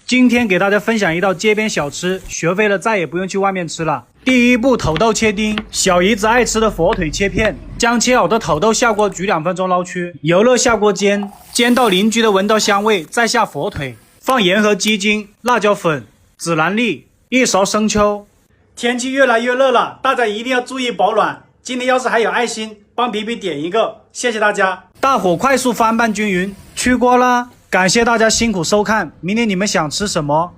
今天给大家分享一道街边小吃，学会了再也不用去外面吃了。第一步，土豆切丁，小姨子爱吃的火腿切片，将切好的土豆下锅煮2分钟捞出，油热下锅煎，煎到邻居的闻到香味，再下火腿，放盐和鸡精、辣椒粉、孜然粒，1勺生抽。天气越来越热了，大家一定要注意保暖。今天要是还有爱心，帮皮皮点一个，谢谢大家。大火快速翻拌均匀，出锅啦！感谢大家辛苦收看，明天你们想吃什么？